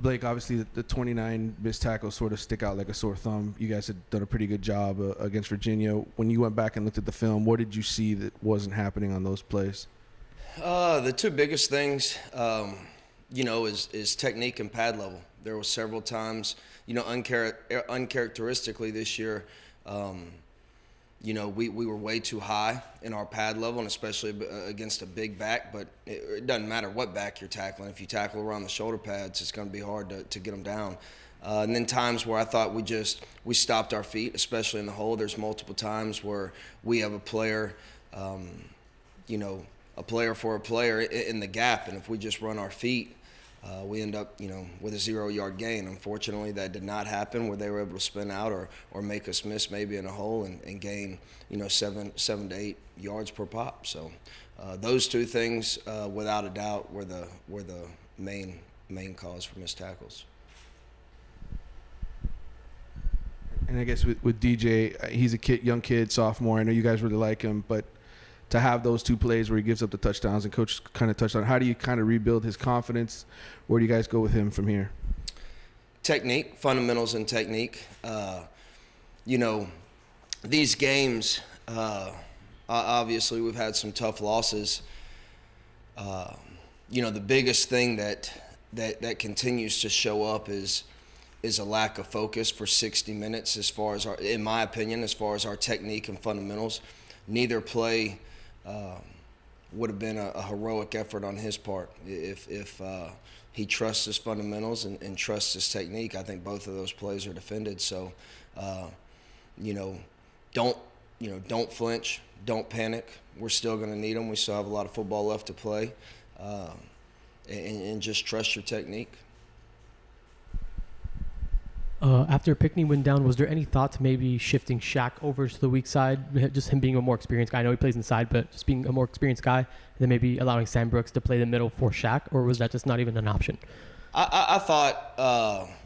Blake, obviously the 29 missed tackles sort of stick out like a sore thumb. You guys had done a pretty good job against Virginia. When you went back and looked at the film, what did you see that wasn't happening on those plays? The two biggest things, is technique and pad level. There were several times, uncharacteristically this year, we were way too high in our pad level, and especially against a big back. But it doesn't matter what back you're tackling. If you tackle around the shoulder pads, it's going to be hard to get them down. And then times where I thought we stopped our feet, especially in the hole. There's multiple times where we have a player, a player for a player in the gap, and if we just run our feet, we end up, with a 0-yard gain. Unfortunately, that did not happen where they were able to spin out or make us miss maybe in a hole and gain, 7 to 8 yards per pop. So those two things, without a doubt, were the main cause for missed tackles. And I guess with DJ, he's a young kid, sophomore. I know you guys really like him, but to have those two plays where he gives up the touchdowns and coach kind of touched on, how do you kind of rebuild his confidence? Where do you guys go with him from here? Technique, fundamentals and technique. These games, obviously we've had some tough losses. The biggest thing that continues to show up is a lack of focus for 60 minutes as far as in my opinion, as far as our technique and fundamentals. Neither play would have been a heroic effort on his part. If he trusts his fundamentals and trusts his technique, I think both of those plays are defended. So, don't flinch, don't panic. We're still going to need them. We still have a lot of football left to play, and just trust your technique. After Pickney went down, was there any thought to maybe shifting Shaq over to the weak side, just him being a more experienced guy? I know he plays inside, but just being a more experienced guy, and then maybe allowing Sam Brooks to play the middle for Shaq, or was that just not even an option? I thought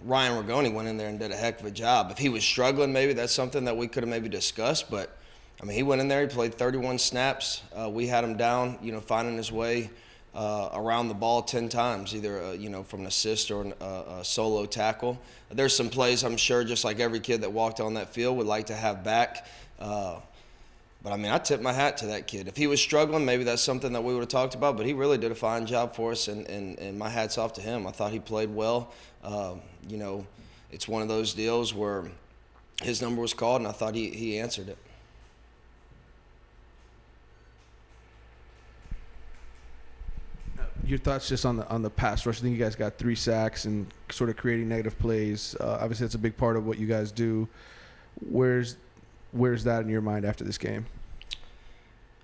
Ryan Rigoni went in there and did a heck of a job. If he was struggling, maybe that's something that we could have maybe discussed, but he went in there, he played 31 snaps. We had him down, finding his way around the ball 10 times, either from an assist or a solo tackle. There's some plays I'm sure, just like every kid that walked on that field would like to have back. But I tip my hat to that kid. If he was struggling, maybe that's something that we would have talked about, but he really did a fine job for us, and my hat's off to him. I thought he played well. It's one of those deals where his number was called, and I thought he answered it. Your thoughts just on the pass rush? I think you guys got 3 sacks and sort of creating negative plays. Obviously, that's a big part of what you guys do. Where's that in your mind after this game?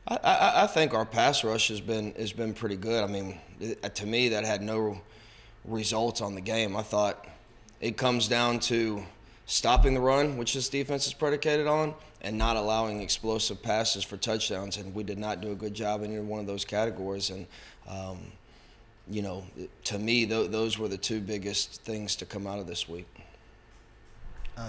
I think our pass rush has been pretty good. To me, that had no results on the game. I thought it comes down to stopping the run, which this defense is predicated on, and not allowing explosive passes for touchdowns. And we did not do a good job in either one of those categories. And to me, those were the two biggest things to come out of this week.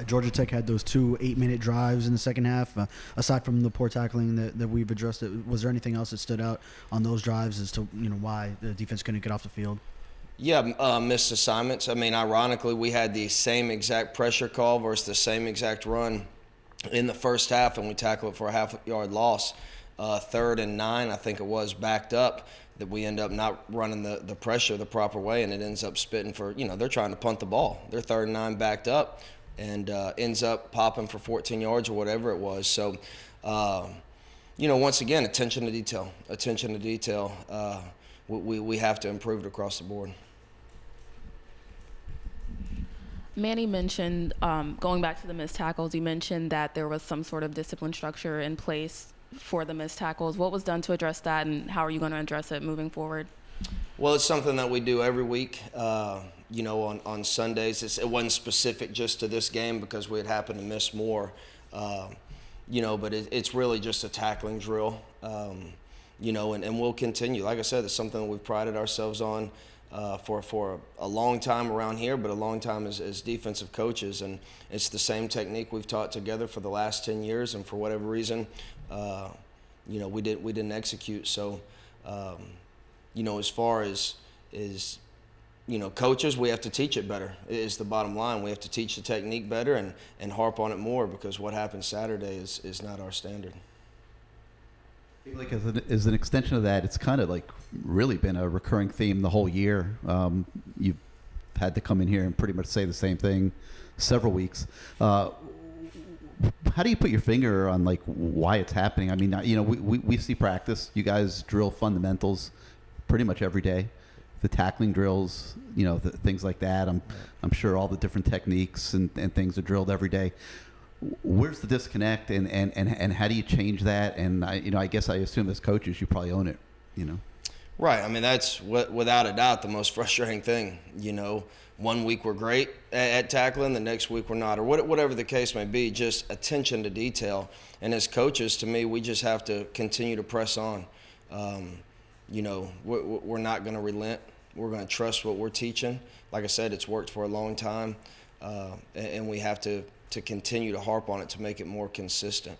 Georgia Tech had those 2 8-minute drives in the second half. Aside from the poor tackling that we've addressed, was there anything else that stood out on those drives as to why the defense couldn't get off the field? Yeah, missed assignments. Ironically, we had the same exact pressure call versus the same exact run in the first half, and we tackled it for a half-yard loss. 3rd and 9, I think it was, backed up, that we end up not running the pressure the proper way, and it ends up spitting for, they're trying to punt the ball. They're 3rd and 9 backed up, and ends up popping for 14 yards or whatever it was. So, once again, attention to detail. We have to improve it across the board. Manny mentioned, going back to the missed tackles, you mentioned that there was some sort of discipline structure in place for the missed tackles. What was done to address that, and how are you going to address it moving forward? Well, it's something that we do every week. On Sundays. It wasn't specific just to this game because we had happened to miss more. But it's really just a tackling drill. And we'll continue. Like I said, it's something that we've prided ourselves on for a long time around here, but a long time as defensive coaches. And it's the same technique we've taught together for the last 10 years, and for whatever reason, we didn't execute. So, as far as coaches, we have to teach it better is the bottom line. We have to teach the technique better and harp on it more, because what happened Saturday is not our standard. Like as an extension of that, it's kind of like really been a recurring theme the whole year. You've had to come in here and pretty much say the same thing several weeks. How do you put your finger on like why it's happening? I mean, we see practice. You guys drill fundamentals pretty much every day. The tackling drills, things like that. I'm sure all the different techniques and things are drilled every day. Where's the disconnect, and how do you change that? And I guess I assume as coaches you probably own it. Right. I mean, that's without a doubt the most frustrating thing. 1 week we're great at tackling, the next week we're not, or whatever the case may be. Just attention to detail. And as coaches, to me, we just have to continue to press on. We're not going to relent. We're going to trust what we're teaching. Like I said, it's worked for a long time, and we have to continue to harp on it to make it more consistent.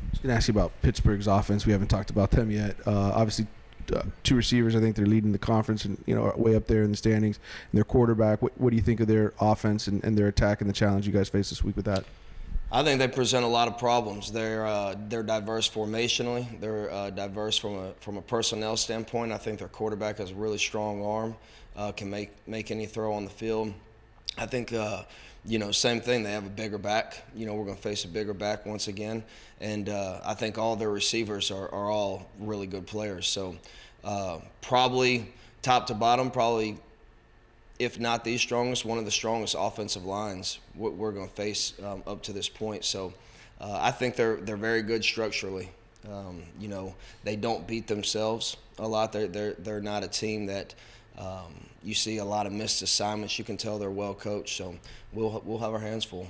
I was going to ask you about Pittsburgh's offense. We haven't talked about them yet. Obviously, 2 receivers. I think they're leading the conference and way up there in the standings. And their quarterback. What do you think of their offense and their attack and the challenge you guys face this week with that? I think they present a lot of problems. They're diverse formationally. They're diverse from a personnel standpoint. I think their quarterback has a really strong arm, can make any throw on the field. I think same thing. They have a bigger back. We're going to face a bigger back once again, and I think all their receivers are all really good players. So probably top to bottom, probably, if not the strongest, one of the strongest offensive lines we're going to face up to this point. So I think they're very good structurally. They don't beat themselves a lot. They're not a team that you see a lot of missed assignments. You can tell they're well coached. So we'll have our hands full.